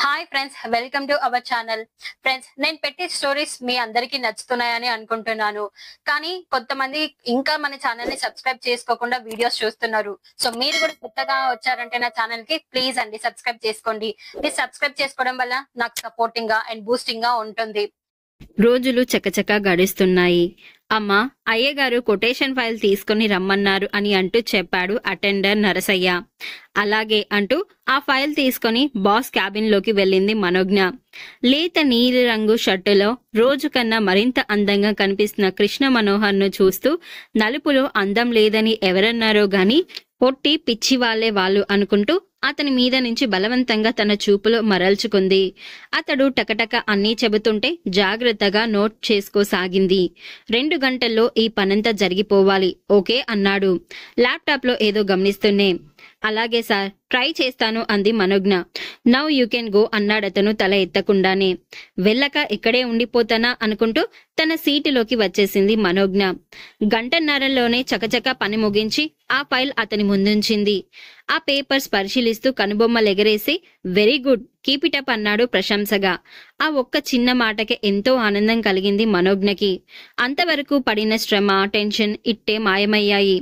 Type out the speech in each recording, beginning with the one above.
Hi friends, welcome to our channel. Friends, నేను పెట్టే stories మీ అందరికీ నచ్చుతున్నాయని అనుకుంటున్నాను. కానీ కొంతమంది ఇంకా మన ఛానల్ ని సబ్స్క్రైబ్ చేసుకోకుండా వీడియోస్ చూస్తున్నారు. సో మీరు కూడా కొత్తగా వచ్చారంటే నా ఛానల్ కి ప్లీజ్ అండి సబ్స్క్రైబ్ చేసుకోండి. మీరు సబ్స్క్రైబ్ చేసుకోవడం వల్ల నాకు సపోర్టింగ్ గా అండ్ బూస్టింగ్ గా ఉంటుంది. రోజులు చకచకా గడుస్తున్నాయి. అమ్మా, అయ్యగారు కొటేషన్ ఫైల్ తీసుకుని రమ్మన్నారు అని అంటూ చెప్పాడు అటెండర్ నరసయ్య. అలాగే అంటూ ఆ ఫైల్ తీసుకుని బాస్ క్యాబిన్ లోకి వెళ్ళింది మనోజ్ఞ. లేత నీలి రంగు షర్టులో రోజు కన్నా మరింత అందంగా కనిపిస్తున్న కృష్ణ మనోహర్ ను చూస్తూ నలుపులో అందం లేదని ఎవరన్నారో గాని పొట్టి పిచ్చి వాళ్ళు అనుకుంటూ అతని మీద నుంచి బలవంతంగా తన చూపులో మరల్చుకుంది. అతడు టకటక అన్నీ చెబుతుంటే జాగ్రత్తగా నోట్ చేసుకోసాగింది. 2 గంటల్లో ఈ పనంతా జరిగిపోవాలి, ఓకే అన్నాడు ల్యాప్టాప్ లో ఏదో గమనిస్తూనే. అలాగే సార్, ట్రై చేస్తాను అంది మనోజ్ఞ. నౌ యూ కెన్ గో అన్నాడతను తల ఎత్తకుండానే. వెళ్ళక ఇక్కడే ఉండిపోతానా అనుకుంటూ తన సీటులోకి వచ్చేసింది మనోజ్ఞ. గంటన్నరలోనే చకచక పని ముగించి ఆ ఫైల్ అతని ముందుంచింది. ఆ పేపర్స్ పరిశీలిస్తూ కనుబొమ్మలెగరేసి very good, keep it up అన్నాడు ప్రశంసగా. ఆ ఒక్క చిన్న మాటకే ఎంతో ఆనందం కలిగింది మనోజ్ఞకి. అంతవరకు పడిన శ్రమ, టెన్షన్ ఇట్టే మాయమయ్యాయి.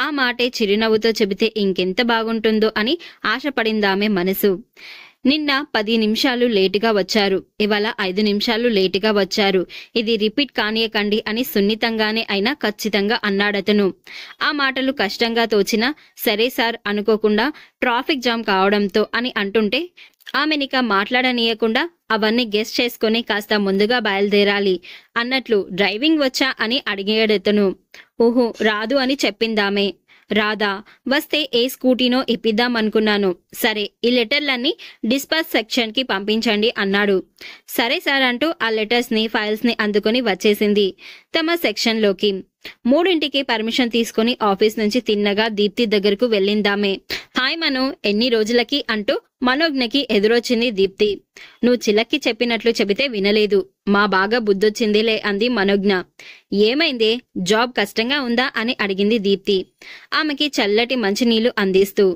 ఆ మాటే చిరునవ్వుతో చెబితే ఇంకెంత బాగుంటుందో అని ఆశపడిందామె మనసు. నిన్న 10 నిమిషాలు లేటుగా వచ్చారు, ఇవాళ 5 నిమిషాలు లేటుగా వచ్చారు. ఇది రిపీట్ కానీయకండి అని సున్నితంగానే అయినా ఖచ్చితంగా అన్నాడతను. ఆ మాటలు కష్టంగా తోచినా సరే సార్ అనుకోకుండా ట్రాఫిక్ జామ్ కావడంతో అని అంటుంటే ఆమెనిక మాట్లాడనీయకుండా అవన్నీ గెస్ చేసుకుని కాస్త ముందుగా బయలుదేరాలి అన్నట్లు డ్రైవింగ్ వచ్చా అని అడిగాడతను. ఓహో, రాదు అని చెప్పిందామె. రాదా? వస్తే ఏ స్కూటీనో ఇప్పిద్దామనుకున్నాను. సరే, ఈ లెటర్లన్నీ డిస్పాచ్ సెక్షన్ కి పంపించండి అన్నాడు. సరే సార్ అంటూ ఆ లెటర్స్ ని ఫైల్స్ ని అందుకుని వచ్చేసింది తమ సెక్షన్ లోకి. 3ంటికి పర్మిషన్ తీసుకుని ఆఫీస్ నుంచి తిన్నగా దీప్తి దగ్గరకు వెళ్ళిందామే. హాయ్ మను, ఎన్ని రోజులకి అంటూ మనోజ్ఞకి ఎదురొచ్చింది దీప్తి. నువ్వు చిలక్కి చెప్పినట్లు చెబితే వినలేదు, మా బాగా బుద్ధొచ్చిందిలే అంది మనోజ్ఞ. ఏమైందే, జాబ్ కష్టంగా ఉందా అని అడిగింది దీప్తి ఆమెకి చల్లటి మంచినీళ్లు అందిస్తూ.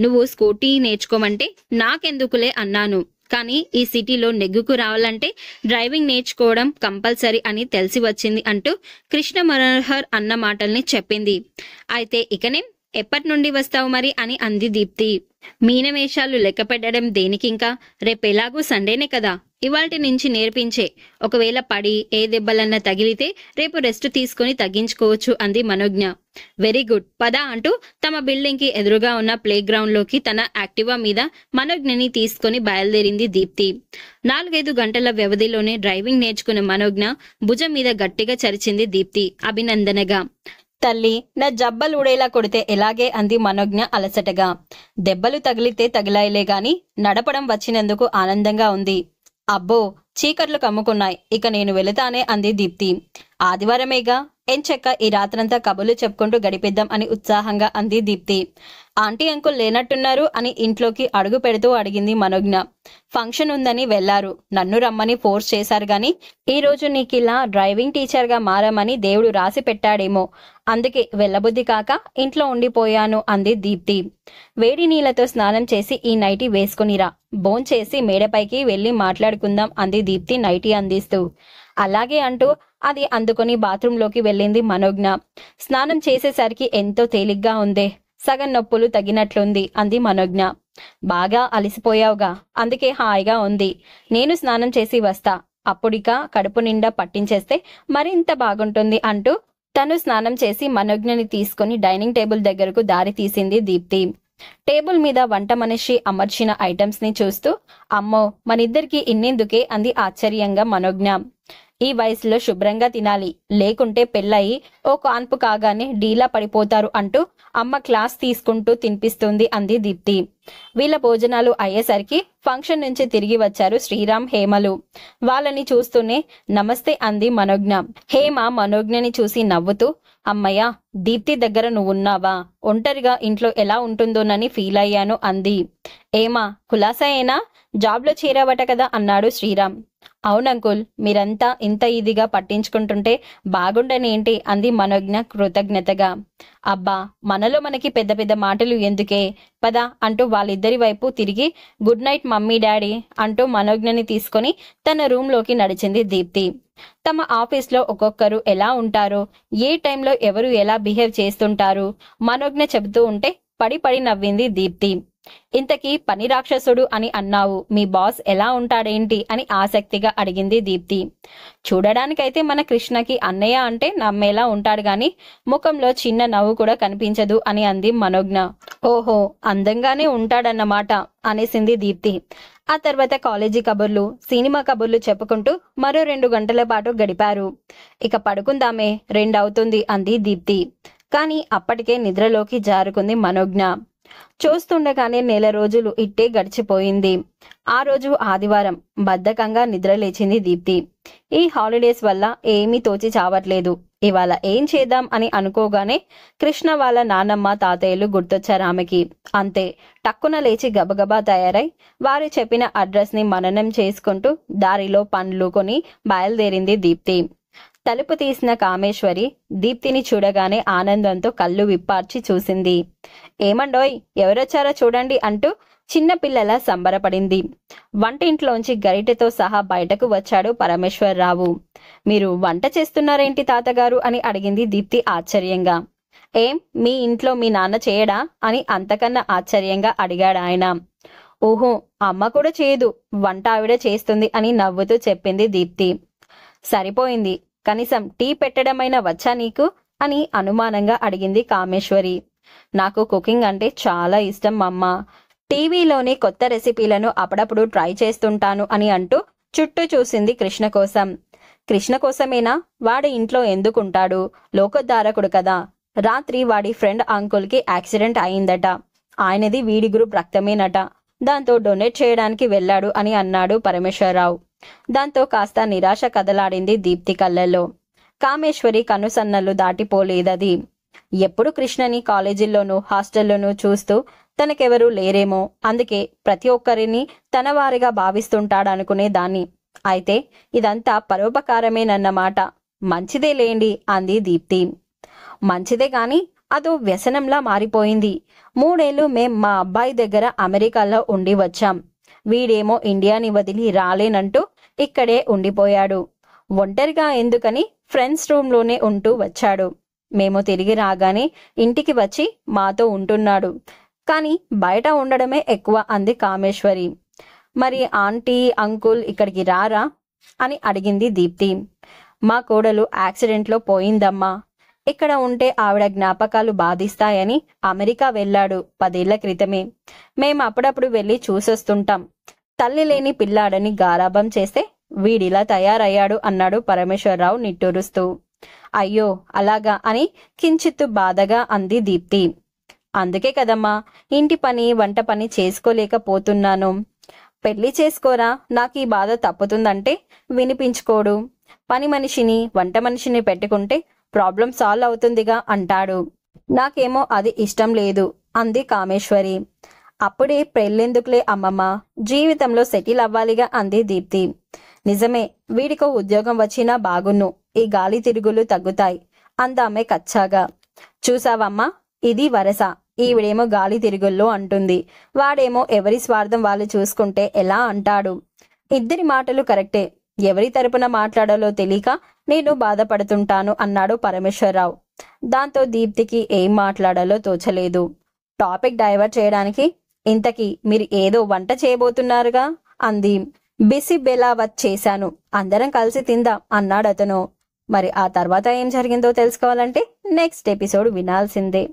నువ్వు స్కూటీ నేర్చుకోమంటే నాకెందుకులే అన్నాను, కానీ ఈ సిటీలో నెగ్గుకు రావాలంటే డ్రైవింగ్ నేర్చుకోవడం కంపల్సరీ అని తెలిసి వచ్చింది అంటూ కృష్ణ మనోహర్ అన్న మాటల్ని చెప్పింది. అయితే ఇకనే ఎప్పటి నుండి వస్తావు మరి అని అంది దీప్తి. మీనమేషాలు లెక్క పెట్టడం దేనికింకా, రేపెలాగూ సండేనే కదా, ఇవాల్టి నుంచి నేర్పించే. ఒకవేళ పడి ఏ దెబ్బలన్నా తగిలితే రేపు రెస్ట్ తీసుకుని తగ్గించుకోవచ్చు అంది మనోజ్ఞ. వెరీ గుడ్, పద అంటూ తమ బిల్డింగ్ కి ఎదురుగా ఉన్న ప్లే గ్రౌండ్ లోకి తన యాక్టివా మీద మనోజ్ఞని తీసుకుని బయలుదేరింది దీప్తి. 4-5 గంటల వ్యవధిలోనే డ్రైవింగ్ నేర్చుకున్న మనోజ్ఞ భుజం మీద గట్టిగా చరిచింది దీప్తి అభినందనగా. తల్లి, నా జబ్బలు ఊడేలా కొడితే ఎలాగే అంది మనోజ్ఞ అలసటగా. దెబ్బలు తగిలితే తగిలాయిలే గాని నడపడం వచ్చినందుకు ఆనందంగా ఉంది. అబ్బో, చీకట్లు కమ్ముకున్నాయి, ఇక నేను వెళతానే అంది దీప్తి. ఆదివారమేగా, ఎంచక్క ఈ రాత్రంతా కబుర్లు చెప్పుకుంటూ గడిపిద్దాం అని ఉత్సాహంగా అంది దీప్తి. ఆంటీ అంకుల్ లేనట్టున్నారు అని ఇంట్లోకి అడుగు పెడుతూ అడిగింది మనోజ్ఞ. ఫంక్షన్ ఉందని వెళ్లారు, నన్ను రమ్మని ఫోర్స్ చేశారు గాని ఈ రోజు నీకిలా డ్రైవింగ్ టీచర్ గా మారమని దేవుడు రాసి పెట్టాడేమో, అందుకే వెళ్ళబుద్ధి కాక ఇంట్లో ఉండిపోయాను అంది దీప్తి. వేడి నీళ్లతో స్నానం చేసి ఈ నైటీ వేసుకునిరా, భోంచేసి మేడపైకి వెళ్లి మాట్లాడుకుందాం అంది దీప్తి నైటీ అందిస్తూ. అలాగే అంటూ అది అందుకుని బాత్రూంలోకి వెళ్ళింది మనోజ్ఞ. స్నానం చేసేసరికి ఎంతో తేలిగ్గా ఉందే, సగం నొప్పులు తగ్గినట్లుంది అంది మనోజ్ఞ. బాగా అలసిపోయావుగా, అందుకే హాయిగా ఉంది. నేను స్నానం చేసి వస్తా, అప్పుడిక కడుపు నిండా పట్టించేస్తే మరింత బాగుంటుంది అంటూ తను స్నానం చేసి మనోజ్ఞని తీసుకుని డైనింగ్ టేబుల్ దగ్గరకు దారి తీసింది దీప్తి. టేబుల్ మీద వంట మనిషి అమర్చిన ఐటమ్స్ ని చూస్తూ అమ్మో, మనిద్దరికి ఇన్నెందుకే అంది ఆశ్చర్యంగా మనోజ్ఞ. ఈ వయసులో శుభ్రంగా తినాలి, లేకుంటే పెళ్ళయి ఓ కాన్పు కాగానే డీలా పడిపోతారు అంటూ అమ్మ క్లాస్ తీసుకుంటూ తినిపిస్తుంది అంది దీప్తి. వీళ్ళ భోజనాలు అయ్యేసరికి ఫంక్షన్ నుంచి తిరిగి వచ్చారు శ్రీరామ్, హేమలు. వాళ్ళని చూస్తూనే నమస్తే అంది మనోజ్ఞ. హేమ మనోజ్ఞని చూసి నవ్వుతూ, అమ్మయ్య, దీప్తి దగ్గర నువ్వున్నావా, ఒంటరిగా ఇంట్లో ఎలా ఉంటుందోనని ఫీల్ అయ్యాను అంది. ఏమా, కులాసాయేనా, జాబ్లో చేరావట కదా అన్నాడు శ్రీరామ్. అవునంకుల్, మీరంతా ఇంత ఇదిగా పట్టించుకుంటుంటే బాగుండనేంటి అంది మనోజ్ఞ కృతజ్ఞతగా. అబ్బా, మనలో మనకి పెద్ద పెద్ద మాటలు ఎందుకే, పద అంటూ వాళ్ళిద్దరి వైపు తిరిగి గుడ్ నైట్ మమ్మీ డాడీ అంటూ మనోజ్ఞని తీసుకొని తన రూంలోకి నడిచింది దీప్తి. తమ ఆఫీస్లో ఒక్కొక్కరు ఎలా ఉంటారో, ఏ టైంలో ఎవరు ఎలా బిహేవ్ చేస్తుంటారు మనోజ్ఞ చెబుతూ ఉంటే పడి పడి నవ్వింది దీప్తి. ఇంతకీ పని రాక్షసుడు అని అన్నావు, మీ బాస్ ఎలా ఉంటాడేంటి అని ఆసక్తిగా అడిగింది దీప్తి. చూడడానికైతే మన కృష్ణకి అన్నయ్య అంటే నమ్మేలా ఉంటాడు గాని ముఖంలో చిన్న నవ్వు కూడా కనిపించదు అని అంది మనోజ్ఞ. ఓహో, అందంగానే ఉంటాడన్నమాట అనేసింది దీప్తి. ఆ తర్వాత కాలేజీ కబుర్లు, సినిమా కబుర్లు చెప్పుకుంటూ మరో 2 గంటల పాటు గడిపారు. ఇక పడుకుందామే, 2 అవుతుంది అంది దీప్తి. కానీ అప్పటికే నిద్రలోకి జారుకుంది మనోజ్ఞ. చూస్తుండగానే 1 రోజులు ఇట్టే గడిచిపోయింది. ఆ రోజు ఆదివారం. బద్ధకంగా నిద్ర లేచింది దీప్తి. ఈ హాలిడేస్ వల్ల ఏమీ తోచి చావట్లేదు. ఇవాళ ఏం చేద్దాం అని అనుకోగానే కృష్ణ వాళ్ళ నానమ్మ తాతయ్యలు గుర్తొచ్చారు ఆమెకి. అంతే, టక్కున లేచి గబగబా తయారై వారు చెప్పిన అడ్రస్ ని మననం చేసుకుంటూ దారిలో పండ్లు కొని బయలుదేరింది దీప్తి. తలుపు తీసిన కామేశ్వరి దీప్తిని చూడగానే ఆనందంతో కళ్ళు విప్పార్చి చూసింది. ఏమండోయ్, ఎవరొచ్చారో చూడండి అంటూ చిన్నపిల్లలా సంబరపడింది. వంటింట్లోంచి గరిటెతో సహా బయటకు వచ్చాడు పరమేశ్వరరావు. మీరు వంట చేస్తున్నారేంటి తాతగారు అని అడిగింది దీప్తి ఆశ్చర్యంగా. ఏం, మీ ఇంట్లో మీ నాన్న చేయడా అని అంతకన్నా ఆశ్చర్యంగా అడిగాడు ఆయన. ఊహో, అమ్మ కూడా చేయదు, వంట ఆవిడ చేస్తుంది అని నవ్వుతూ చెప్పింది దీప్తి. సరిపోయింది, కనీసం టీ పెట్టడమైనా వచ్చా నీకు అని అనుమానంగా అడిగింది కామేశ్వరి. నాకు కుకింగ్ అంటే చాలా ఇష్టం అమ్మ. టీవీలోని కొత్త రెసిపీలను అప్పుడప్పుడు ట్రై చేస్తుంటాను అని అంటూ చుట్టూ చూసింది కృష్ణ కోసం. కృష్ణ కోసమేనా? వాడి ఇంట్లో ఎందుకుంటాడు? లోకోద్ధారకుడు కదా. రాత్రి వాడి ఫ్రెండ్ అంకుల్కి యాక్సిడెంట్ అయిందట. ఆయనది వీడి గ్రూప్ రక్తమేనట. దాంతో డొనేట్ చేయడానికి వెళ్ళాడు అని అన్నాడు పరమేశ్వరరావు. దాంతో కాస్త నిరాశ కదలాడింది దీప్తి కళ్ళల్లో. కామేశ్వరి కనుసన్నలు దాటిపోలేదది. ఎప్పుడు కృష్ణని కాలేజీల్లోనూ హాస్టల్లోనూ చూస్తూ తనకెవరూ లేరేమో, అందుకే ప్రతి ఒక్కరిని తన వారిగా భావిస్తుంటాడనుకునే దాన్ని. అయితే ఇదంతా పరోపకారమేనన్నమాట. మంచిదే లేండి అంది దీప్తి. మంచిదే గాని అదో వ్యసనంలా మారిపోయింది. 3 ఏళ్లు మేం మా అబ్బాయి దగ్గర అమెరికాలో ఉండి వచ్చాం. వీడేమో ఇండియాని వదిలి రాలేనంటూ ఇక్కడే ఉండిపోయాడు. ఒంటరిగా ఎందుకని ఫ్రెండ్స్ రూమ్లోనే ఉంటూ వచ్చాడు. మేము తిరిగి రాగానే ఇంటికి వచ్చి మాతో ఉంటున్నాడు. కానీ బయట ఉండడమే ఎక్కువ అంది కామేశ్వరి. మరి ఆంటీ అంకుల్ ఇక్కడికి రారా అని అడిగింది దీప్తి. మా కోడలు యాక్సిడెంట్లో పోయిందమ్మా. ఇక్కడ ఉంటే ఆవిడ జ్ఞాపకాలు బాధిస్తాయని అమెరికా వెళ్ళాడు 10 ఏళ్ల క్రితమే. మేం అప్పుడప్పుడు వెళ్ళి చూసొస్తుంటాం. తల్లి లేని పిల్లాడని గారాబం చేస్తే వీడిలా తయారయ్యాడు అన్నాడు పరమేశ్వరరావు నిట్టూరుస్తూ. అయ్యో అలాగా అని కించిత్తు బాధగా అంది దీప్తి. అందుకే కదమ్మా ఇంటి పని వంట పని చేసుకోలేకపోతున్నాను. పెళ్లి చేసుకోరా, నాకు ఈ బాధ తప్పుతుందంటే వినిపించుకోడు. పని మనిషిని వంట మనిషిని పెట్టుకుంటే ప్రాబ్లం సాల్వ్ అవుతుందిగా అంటాడు. నాకేమో అది ఇష్టం లేదు అంది కామేశ్వరి. అప్పుడే పెళ్ళెందుకులే అమ్మమ్మ, జీవితంలో సెటిల్ అవ్వాలిగా అంది దీప్తి. నిజమే, వీడికో ఉద్యోగం వచ్చినా బాగున్ను, ఈ గాలి తిరుగులు తగ్గుతాయి అందామె కచ్చాగా. చూసావమ్మా, ఇది వరస. ఈవిడేమో గాలి తిరుగుల్లో అంటుంది, వాడేమో ఎవరి స్వార్థం వాళ్ళు చూసుకుంటే ఎలా అంటాడు. ఇద్దరి మాటలు కరెక్టే. ఎవరి తరపున మాట్లాడాలో తెలియక నేను బాధపడుతుంటాను అన్నాడు పరమేశ్వరరావు. దాంతో దీప్తికి ఏం మాట్లాడాలో తోచలేదు. టాపిక్ డైవర్ట్ చేయడానికి, ఇంతకీ మీరు ఏదో వంట చేయబోతున్నారుగా అంది. బిసి బెలావత్ చేశాను, అందరం కలిసి తిందాం అన్నాడు అతను. మరి ఆ తర్వాత ఏం జరిగిందో తెలుసుకోవాలంటే నెక్స్ట్ ఎపిసోడ్ వినాల్సిందే.